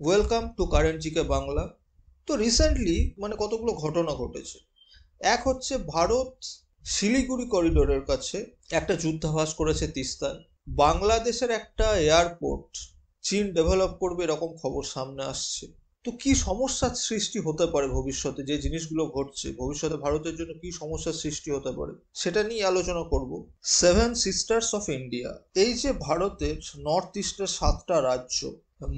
Welcome to current GK Bangla. তো recently কতগুলো ঘটনা ঘটেছে। এক হচ্ছে ভারত শিলিগুড়ি করিডোরের কাছে একটা যুদ্ধাভাস করেছে তিস্তায়। বাংলাদেশের একটা এয়ারপোর্ট চীন ডেভেলপ করবে এরকম খবর সামনে আসছে। তো কি সমস্যার সৃষ্টি হতে পারে ভবিষ্যতে, যে জিনিসগুলো ঘটছে ভবিষ্যতে ভারতের জন্য কি সমস্যার সৃষ্টি হতে পারে সেটা নিয়ে আলোচনা করব। সেভেন সিস্টার্স অফ ইন্ডিয়া, এই যে ভারতের নর্থ ইস্টের 7টা রাজ্য,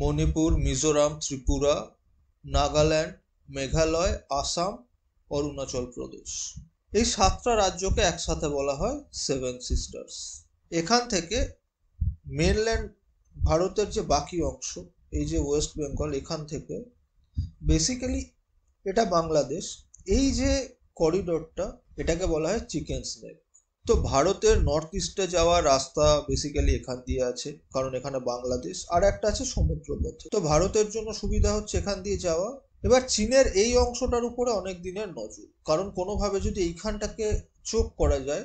মণিপুর, মিজোরাম, ত্রিপুরা, নাগাল্যান্ড, মেঘালয়, আসাম, অরুণাচল প্রদেশ, এই 7টা রাজ্যকে একসাথে বলা হয় সেভেন সিস্টার্স। এখান থেকে মেনল্যান্ড ভারতের যে বাকি অংশ, এই যে ওয়েস্ট বেঙ্গল, এখান থেকে বেসিক্যালি এটা বাংলাদেশ। এই যে করিডোরটা, এটাকে বলা হয় চিকেন স্নেক। তো ভারতের নর্থ ইস্টে যাওয়ার রাস্তা বেসিক্যালি এখান দিয়ে আছে, কারণ এখানে বাংলাদেশ, আর একটা আছে সমুদ্রপথে। তো ভারতের জন্য সুবিধা হচ্ছে এখান দিয়ে যাওয়া। এবার চীনের এই অংশটার উপরে অনেক দিনের নজর, কারণ কোনোভাবে যদি এইখানটাকে চোখ করা যায়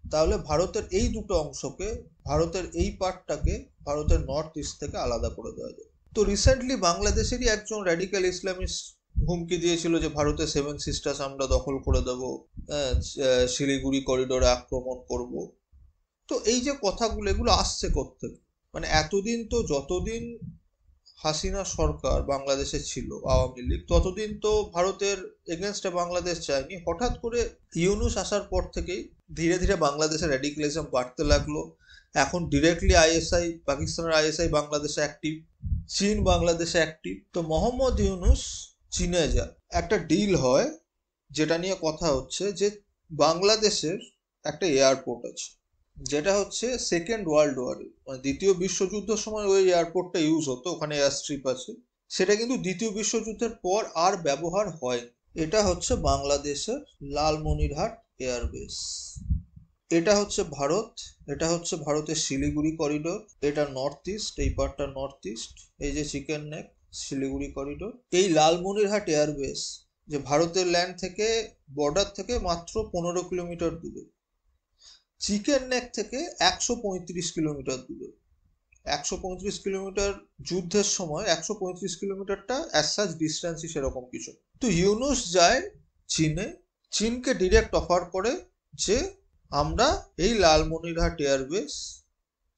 তাহলে ভারতের এই দুটো অংশকে, ভারতের এই পার্টটাকে ভারতের নর্থ ইস্ট থেকে আলাদা করে দেওয়া যায়। তো রিসেন্টলি বাংলাদেশেরই একজন র্যাডিক্যাল ইসলামিস্ট হুমকি দিয়েছিল যে ভারতের সেভেন সিস্টার্স আমরা দখল করে দেব, শিলিগুড়ি করিডোরে আক্রমণ করব। তো এই যে কথাগুলো, এগুলো আসছে কোত্থেকে? এতদিন তো, যতদিন হাসিনা সরকার বাংলাদেশে ছিল, আওয়ামী লীগ, ততদিন তো ভারতের এগেনস্টে বাংলাদেশ চায়নি। হঠাৎ করে ইউনূস আসার পর থেকেই ধীরে ধীরে বাংলাদেশের র্যাডিক্যালিজম বাড়তে লাগলো। এখন ডিরেক্টলি আইএসআই, পাকিস্তানের আইএসআই বাংলাদেশে অ্যাক্টিভ, চীন বাংলাদেশে অ্যাক্টিভ। তো মোহাম্মদ ইউনূস চীনে যায়, একটা ডিল হয় যেটা নিয়ে কথা হচ্ছে যে বাংলাদেশের একটা এয়ারপোর্ট আছে, যেটা হচ্ছে সেকেন্ড ওয়ার্ল্ড ওয়ারে, দ্বিতীয় বিশ্বযুদ্ধের সময় ওই এয়ারপোর্টটা ইউজ হতো, ওখানে এয়ার স্ট্রিপ আছে। সেটা কিন্তু দ্বিতীয় বিশ্বযুদ্ধের পর আর ব্যবহার হয়। এটা হচ্ছে বাংলাদেশের লালমনিরহাট এয়ারবেস। এটা হচ্ছে ভারত, এটা হচ্ছে ভারতের শিলিগুড়ি করিডোর, এটা নর্থ ইস্ট, এই পার্টটা নর্থ ইস্ট। এই যে চিকেন নেক, শিলিগুড়ি করিডোর। এই লালমনিরহাট এয়ারবেস যে ভারতের ল্যান্ড থেকে, বর্ডার থেকে মাত্র 15 কিলোমিটার দূরে, চিকেন নেক থেকে 135 কিলোমিটার দূরে। 135 কিলোমিটার, যুদ্ধের সময় 135 কিলোমিটারটা অ্যাজ সাচ ডিস্টেন্সই সেরকম কিছু। তো ইউনুস যায় চীনে, চীনকে ডিরেক্ট অফার করে যে আমরা এই লালমনিরহাট এয়ারবেস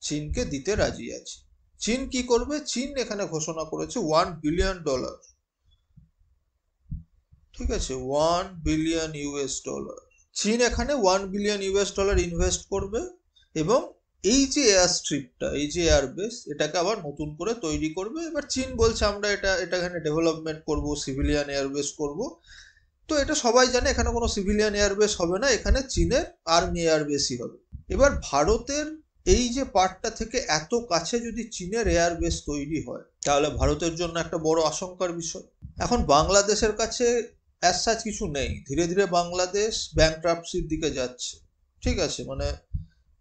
চীনকে দিতে রাজি আছি। চীন কি করবে? চীন এখানে ঘোষণা করেছে $1 বিলিয়ন, ঠিক আছে, $1 বিলিয়ন। চীন এখানে $1 বিলিয়ন ইনভেস্ট করবে, এবং এই যে এয়ার স্ট্রিপটা, এই যে এয়ারবেস, এটাকে আবার নতুন করে তৈরি করবে। এবার চীন বলছে আমরা এটা এটা এখানে ডেভেলপমেন্ট করব, সিভিলিয়ান এয়ারবেস করব। তো এটা সবাই জানে এখানে কোনো সিভিলিয়ান এয়ারবেস হবে না, এখানে চীনের আর্মি এয়ারবেসই হবে। এবার ভারতের এই যে পার্টটা থেকে এত কাছে যদি চীনের এয়ারবেস তৈরি হয়, তাহলে ভারতের জন্য একটা বড় আশঙ্কার বিষয়। এখন বাংলাদেশের কাছে অ্যাজ সাচ কিছু নেই, ধীরে ধীরে বাংলাদেশ ব্যাংক্রাপসির দিকে যাচ্ছে, ঠিক আছে।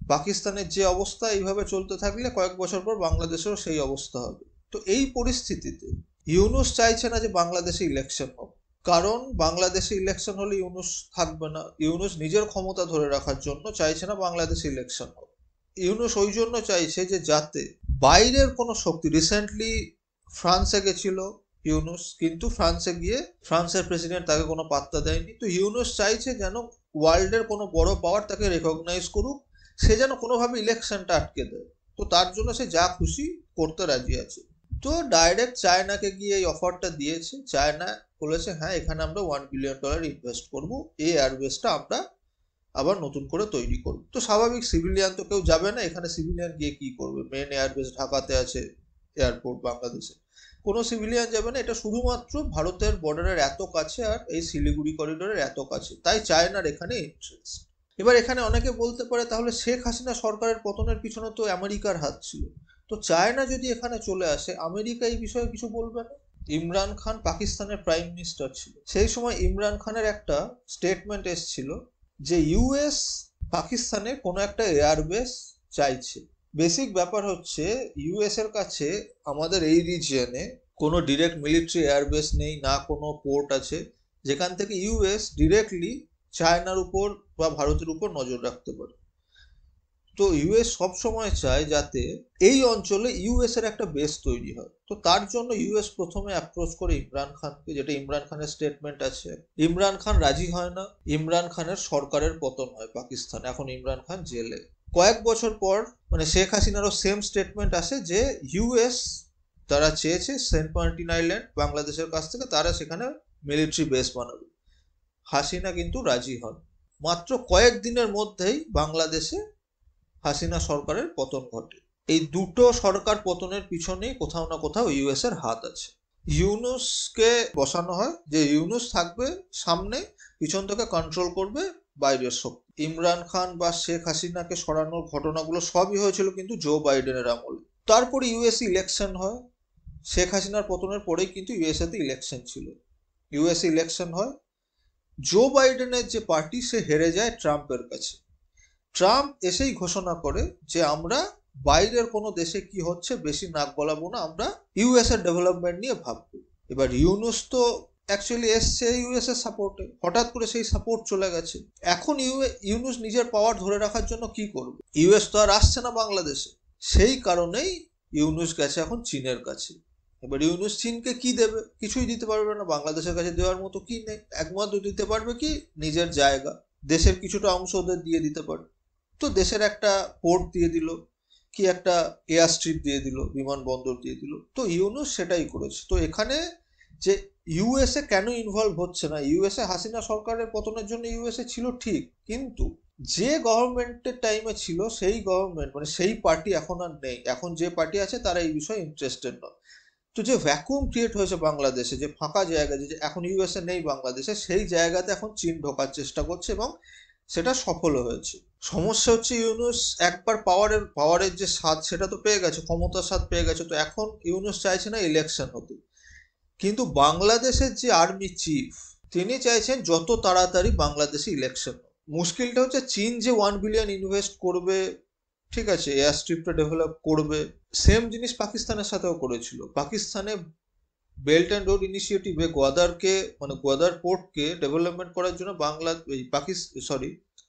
পাকিস্তানের যে অবস্থা, এইভাবে চলতে থাকলে কয়েক বছর পর বাংলাদেশেরও সেই অবস্থা হবে। তো এই পরিস্থিতিতে ইউনূস চাইছে না যে বাংলাদেশে ইলেকশন হোক, কারণ বাংলাদেশে ইলেকশন হলে ইউনূস থাকবে না। ইউনূস নিজের ক্ষমতা ধরে রাখার জন্য চাইছে না বাংলাদেশে ইলেকশন হোক। ইউনূস ওই জন্য চাইছে যে যাতে বাইরের কোনো শক্তি, রিসেন্টলি ফ্রান্সে গেছিল ইউনূস, কিন্তু ফ্রান্সে গিয়ে ফ্রান্সের প্রেসিডেন্ট তাকে কোনো পাত্তা দেয়নি। তো ইউনূস চাইছে যেন ওয়ার্ল্ডের কোনো বড় পাওয়ার তাকে রেকগনাইজ করুক, সে যেন কোনোভাবে ইলেকশনটা আটকে দেয়। তো তার জন্য সে যা খুশি করতে রাজি আছে। তো ডাইরেক্ট চায়নাকে গিয়ে এই অফারটা দিয়েছে। চায়না বলেছে হ্যাঁ, এখানে আমরা $1 বিলিয়ন ইনভেস্ট করব, এই এয়ারবেসটা আমরা আবার নতুন করে তৈরি করব। তো স্বাভাবিক, সিভিলিয়ান তো কেউ যাবে না এখানে, সিভিলিয়ান গিয়ে কি করবে? মেন এয়ারবেস ঢাকাতে আছে, এয়ারপোর্ট বাংলাদেশে, কোনো সিভিলিয়ান যাবে না। এটা শুধুমাত্র ভারতের বর্ডারের এত কাছে আর এই শিলিগুড়ি করিডোরের এত কাছে, তাই চায়নার এখানে ইন্টারেস্ট। এবার এখানে অনেকে বলতে পারে তাহলে শেখ হাসিনা সরকারের পতনের পিছনে তো আমেরিকার হাত ছিল। তো চায়না যদি এখানে চলে আসে, আমেরিকা এই বিষয়ে কিছু বলবে না? ইমরান খান পাকিস্তানের প্রাইম মিনিস্টার ছিল, সেই সময় ইমরান খানের একটা স্টেটমেন্ট এসেছিল যে ইউএস পাকিস্তানে কোনো একটা এয়ারবেস চাইছে। বেসিক ব্যাপার হচ্ছে ইউএস এর কাছে আমাদের এই রিজিয়নে কোনো ডিরেক্ট মিলিটারি এয়ারবেস নেই, না কোনো পোর্ট আছে যেখান থেকে ইউএস ডিরেক্টলি চায়নার উপর বা ভারতের উপর নজর রাখতে পারে। তো ইউএস সব সময় চায় যাতে এই অঞ্চলে ইউএস এর একটা বেস তৈরি হয়। তো তার জন্য ইউএস প্রথমে অ্যাপ্রোচ করে ইমরান খানকে, যেটা ইমরান খানের স্টেটমেন্ট আছে। ইমরান খান রাজি হয় না, ইমরান খানের সরকারের পতন হয় পাকিস্তানে, এখন ইমরান খান জেলে। কয়েক বছর পর মানে শেখ হাসিনারও সেম স্টেটমেন্ট আসে যে ইউএস তারা চেয়েছে সেন্ট মার্টিন আইল্যান্ড বাংলাদেশের কাছ থেকে, তারা সেখানে মিলিটারি বেস বানাবে। হাসিনা কিন্তু রাজি হন। মাত্র কয়েকদিনের মধ্যেই বাংলাদেশে হাসিনা সরকারের পতন ঘটে। এই দুটো সরকার পতনের পিছনেই কোথাও না কোথাও ইউএস এর হাত আছে। ইউনুসকে বসানো হয় যে ইউনুস থাকবে সামনে, পিছন থেকে কন্ট্রোল করবে বাইরের শক্তি। ইমরান খান বা শেখ হাসিনাকে সরানোর ঘটনাগুলো সবই হয়েছিল কিন্তু জো বাইডেনের আমলে। তারপরে ইউএস ইলেকশন হয়। শেখ হাসিনার পতনের পরেই কিন্তু ইউএসএতে ইলেকশন ছিল। ইউএস ইলেকশন হয়, জো বাইডেনের যে পার্টি সে হেরে যায় ট্রাম্পের কাছে। ট্রাম্প এসেই ঘোষণা করে যে আমরা বাইরের কোনো দেশে কি হচ্ছে বেশি নাক গলাবো না, আমরা ইউএস এর ডেভেলপমেন্ট নিয়ে ভাববো। এবার ইউনুস তো অ্যাকচুয়ালি এসছে ইউএস এর সাপোর্টে, হঠাৎ করে সেই সাপোর্ট চলে গেছে। এখন ইউনুস নিজের পাওয়ার ধরে রাখার জন্য কি করবে? ইউএস তো আর আসছে না বাংলাদেশে, সেই কারণেই ইউনুস গেছে এখন চীনের কাছে। এবার ইউনুস চীনকে কি দেবে? কিছুই দিতে পারবে না, বাংলাদেশের কাছে দেওয়ার মতো কি নেই। একমাত্র দিতে পারবে কি নিজের জায়গা, দেশের কিছুটা অংশ ওদের দিয়ে দিতে পারে। তো দেশের একটা পোর্ট দিয়ে দিল, কি একটা এয়ার স্ট্রিপ দিয়ে দিল, বিমানবন্দর দিয়ে দিল। তো ইউনুস সেটাই করেছে। তো এখানে যে ইউএসএ কেন ইনভলভ হচ্ছে না, ইউএসএ হাসিনা সরকারের পতনের জন্য ইউএসএ ছিল ঠিক, কিন্তু যে গভর্নমেন্টের টাইমে ছিল সেই গভর্নমেন্ট মানে সেই পার্টি এখন আর নেই। এখন যে পার্টি আছে তারা এই বিষয়ে ইন্টারেস্টেড নয়। তো যে ভ্যাকুয়াম ক্রিয়েট হয়েছে বাংলাদেশে, যে ফাঁকা জায়গা, যে এখন ইউএসএ নেই বাংলাদেশে, সেই জায়গাতে এখন চীন ঢোকার চেষ্টা করছে এবং সেটা সফল হয়েছে। সমস্যা হচ্ছে ইউনুস একবার পাওয়ারের যে স্বাদ সেটা তো পেয়ে গেছে, ক্ষমতার স্বাদ পেয়ে গেছে। তো এখন ইউনুস চাইছে না ইলেকশন হতে। কিন্তু বাংলাদেশের যে আর্মি চিফ তিনি চাইছেন যত তাড়াতাড়ি বাংলাদেশে ইলেকশন। মুশকিলটা হচ্ছে চীন যে 1 বিলিয়ন ইনভেস্ট করবে, ঠিক আছে, এয়ার স্ট্রিপটা ডেভেলপ করবে, সেম জিনিস পাকিস্তানের সাথেও করেছিল। পাকিস্তানে বেল্ট অ্যান্ড রোড ইনিশিয়েটিভে গোয়াদারকে মানে গোয়াদার পোর্টকে ডেভেলপমেন্ট করার জন্য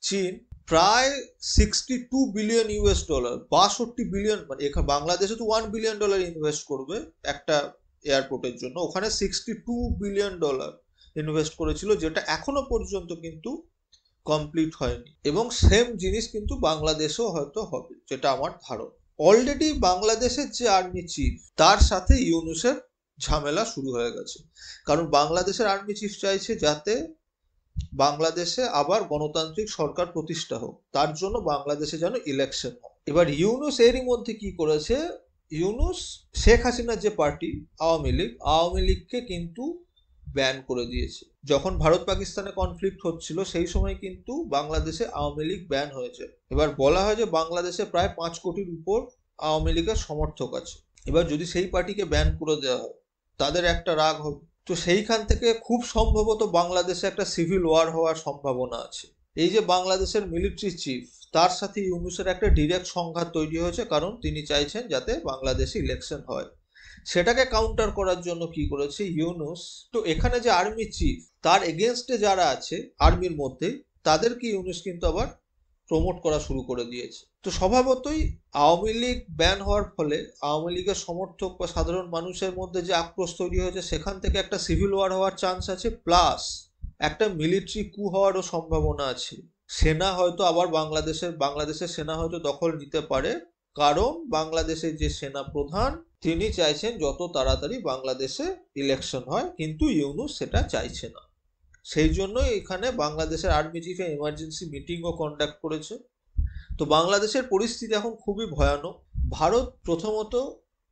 চীন প্রায় 62 বিলিয়ন ইউএস ডলার, 62 বিলিয়ন, মানে এখানে বাংলাদেশে তো $1 বিলিয়ন ইনভেস্ট করবে একটা এয়ারপোর্টের জন্য, ওখানে 62 বিলিয়ন ডলার ইনভেস্ট করেছিল, যেটা এখনো পর্যন্ত কিন্তু কমপ্লিট হয়নি। এবং সেম জিনিস কিন্তু বাংলাদেশেও হয়তো হবে, যেটা আমার ধারণা। অলরেডি বাংলাদেশের যে আর্মি চিফ তার সাথে ইউনুসের ঝামেলা শুরু হয়ে গেছে, কারণ বাংলাদেশের আর্মি চিফ চাইছে যাতে বাংলাদেশে আবার গণতান্ত্রিক সরকার প্রতিষ্ঠা হোক, তার জন্য বাংলাদেশে যেন ইলেকশন হয়। এবার ইউনুস এরই মধ্যে কি করেছে, ইউনুস শেখ হাসিনার যে পার্টি আওয়ামী লীগকে কিন্তু ব্যান করে দিয়েছে। যখন ভারত পাকিস্তানে কনফ্লিক্ট হচ্ছিল সেই সময় কিন্তু বাংলাদেশে আওয়ামী লীগ ব্যান হয়েছে। এবার বলা হয় যে বাংলাদেশে প্রায় 5 কোটির উপর আওয়ামী লীগের সমর্থক আছে। এবার যদি সেই পার্টিকে ব্যান করে দেওয়া হয় তাদের একটা রাগ হবে। তো সেইখান থেকে খুব সম্ভবত বাংলাদেশে একটা সিভিল ওয়ার হওয়ার সম্ভাবনা আছে। এই যে বাংলাদেশের মিলিটারি চিফ তার সাথে ইউনুসের একটা ডিরেক্ট সংঘাত তৈরি হয়েছে, কারণ তিনি চাইছেন যাতে বাংলাদেশে ইলেকশন হয়। সেটাকে কাউন্টার করার জন্য কি করেছে ইউনুস, তো এখানে যে আর্মি চিফ তার এগেনস্টে যারা আছে আর্মির মধ্যে তাদেরকে ইউনুস কিন্তু আবার প্রমোট করা শুরু করে দিয়েছে। তো স্বভাবতই আওয়ামী লীগ ব্যান হওয়ার ফলে আওয়ামী লীগের সমর্থক বা সাধারণ মানুষের মধ্যে যে আক্রোশ তৈরি হয়েছে সেখান থেকে একটা সিভিল ওয়ার হওয়ার চান্স আছে, প্লাস একটা মিলিটারি কু হওয়ারও সম্ভাবনা আছে। সেনা হয়তো আবার বাংলাদেশের সেনা হয়তো দখল নিতে পারে, কারণ বাংলাদেশের যে সেনা প্রধান তিনি চাইছেন যত তাড়াতাড়ি বাংলাদেশে ইলেকশন হয়, কিন্তু ইউনুস সেটা চাইছে না। সেই জন্য এখানে বাংলাদেশের আর্মি চিফ এমার্জেন্সি মিটিংও কন্ডাক্ট করেছে। তো বাংলাদেশের পরিস্থিতি এখন খুবই ভয়ানক। ভারত প্রথমত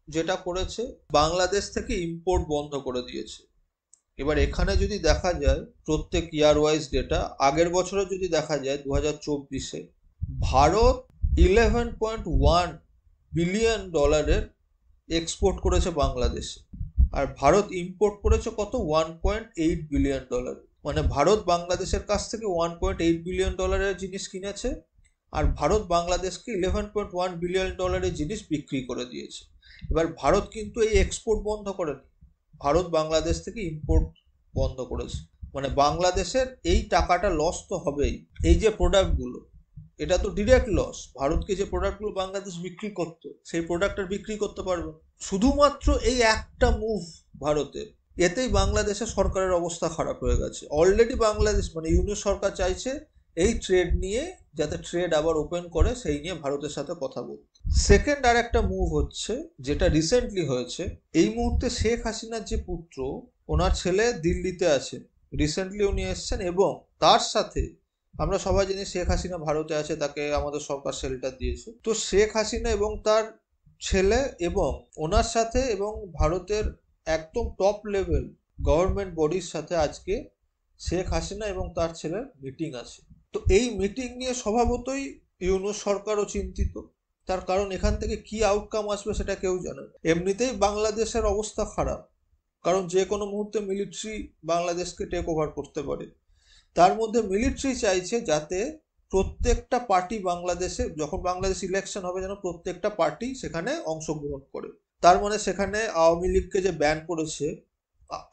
যেটা করেছে, বাংলাদেশ থেকে ইম্পোর্ট বন্ধ করে দিয়েছে। এবার এখানে যদি দেখা যায় প্রত্যেক ইয়ার ওয়াইজ ডেটা, আগের বছরে যদি দেখা যায় 2024-এ ভারত $11.1 বিলিয়ন এক্সপোর্ট করেছে বাংলাদেশে, আর ভারত ইম্পোর্ট করেছে কত, $1.8 বিলিয়ন। মানে ভারত বাংলাদেশের কাছ থেকে $1.8 বিলিয়ন জিনিস কিনেছে, আর ভারত বাংলাদেশকে $11.1 বিলিয়ন জিনিস বিক্রি করে দিয়েছে। এবার ভারত কিন্তু এই এক্সপোর্ট বন্ধ করেনি, ভারত বাংলাদেশ থেকে ইম্পোর্ট বন্ধ করেছে। মানে বাংলাদেশের এই টাকাটা লস তো হবেই। এই যে প্রোডাক্টগুলো এটা তো ডিরেক্ট লস। ভারতকে যে প্রোডাক্টগুলো বাংলাদেশ বিক্রি করতো সেই প্রোডাক্ট আর বিক্রি করতে পারবে না। শুধুমাত্র এই একটা মুভ ভারতের, এতেই বাংলাদেশের সরকারের অবস্থা খারাপ হয়ে গেছে। অলরেডি বাংলাদেশ মানে ইউনিট সরকার চাইছে এই ট্রেড নিয়ে যাতে ট্রেড আবার ওপেন করে সেই নিয়ে ভারতের সাথে কথা বলতে। সেকেন্ড আর একটা মুভ হচ্ছে যেটা রিসেন্টলি হয়েছে, এই মুহূর্তে শেখ হাসিনার যে পুত্র, ওনার ছেলে দিল্লিতে আছে, রিসেন্টলি উনি এসছেন, এবং তার সাথে আমরা সবাই জানি শেখ হাসিনা ভারতে আছে, তাকে আমাদের সরকার শেল্টার দিয়েছে। তো শেখ হাসিনা এবং তার ছেলে এবং ওনার সাথে এবং ভারতের একদম টপ লেভেল গভর্নমেন্ট বডির সাথে আজকে শেখ হাসিনা এবং তার ছেলের মিটিং আছে। তো এই মিটিং নিয়ে স্বভাবতই ইউনূস সরকারও চিন্তিত, তার কারণ এখান থেকে কি আউটকাম আসবে সেটা কেউ জানে না। এমনিতেই বাংলাদেশের অবস্থা খারাপ, কারণ যে কোনো মুহূর্তে মিলিটারি বাংলাদেশকে টেক ওভার করতে পারে। তার মধ্যে মিলিটারি চাইছে যাতে প্রত্যেকটা পার্টি বাংলাদেশে, যখন বাংলাদেশ ইলেকশন হবে, যেন প্রত্যেকটা পার্টি সেখানে অংশগ্রহণ করে। তার মানে সেখানে আওয়ামী লীগকে যে ব্যান করেছে,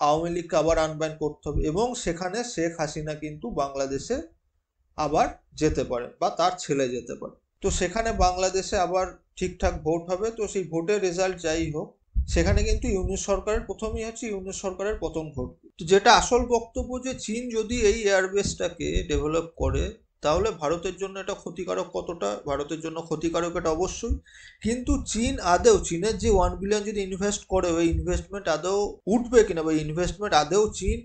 আওয়ামী লীগকে আবার আনব্যান করতে হবে, এবং সেখানে শেখ হাসিনা কিন্তু বাংলাদেশে আবার যেতে পারে বা তার ছেলে যেতে পারে। তো সেখানে বাংলাদেশে আবার ঠিকঠাক ভোট হবে। তো সেই ভোটের রেজাল্ট যাই হোক, সেখানে কিন্তু ইউনিট সরকারের প্রথমেই হচ্ছে ইউনিট সরকারের পতন ঘটবে। তো যেটা আসল বক্তব্য, যে চীন যদি এই এয়ারবেসটাকে ডেভেলপ করে তাহলে ভারতের জন্য এটা ক্ষতিকারক। কতটা ভারতের জন্য ক্ষতিকারক এটা অবশ্যই, কিন্তু চীন আদৌ, চীনের যে 1 বিলিয়ন যদি ইনভেস্ট করে, ওই ইনভেস্টমেন্ট আদৌ উঠবে কিনা বা ইনভেস্টমেন্ট আদৌ চীন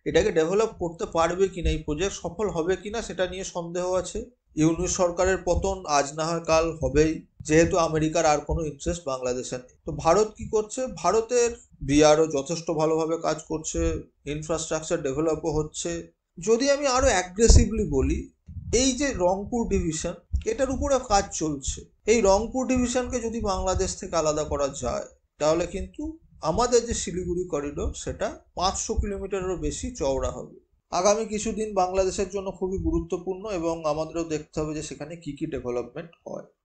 এটাকে ডেভেলপ করতে পারবে কিনা, এই প্রজেক্ট সফল হবে কিনা সেটা নিয়ে সন্দেহ আছে। ইউনিট সরকারের পতন আজ না হয় কাল হবেই, যেহেতু আমেরিকার আর কোনো ইন্টারেস্ট বাংলাদেশে নেই। তো ভারত কি করছে, ভারতের বিআরও যথেষ্ট ভালোভাবে কাজ করছে, ইনফ্রাস্ট্রাকচার ডেভেলপও হচ্ছে। যদি আমি আরো অ্যাগ্রেসিভলি বলি, এই যে রংপুর ডিভিশন, এটার উপরে কাজ চলছে। এই রংপুর ডিভিশনকে যদি বাংলাদেশ থেকে আলাদা করা যায়, তাহলে কিন্তু আমাদের যে শিলিগুড়ি করিডোর সেটা 500 কিলোমিটারেরও বেশি চওড়া হবে। আগামী কিছুদিন বাংলাদেশের জন্য খুবই গুরুত্বপূর্ণ, এবং আমাদেরও দেখতে হবে যে সেখানে কি কি ডেভেলপমেন্ট হয়।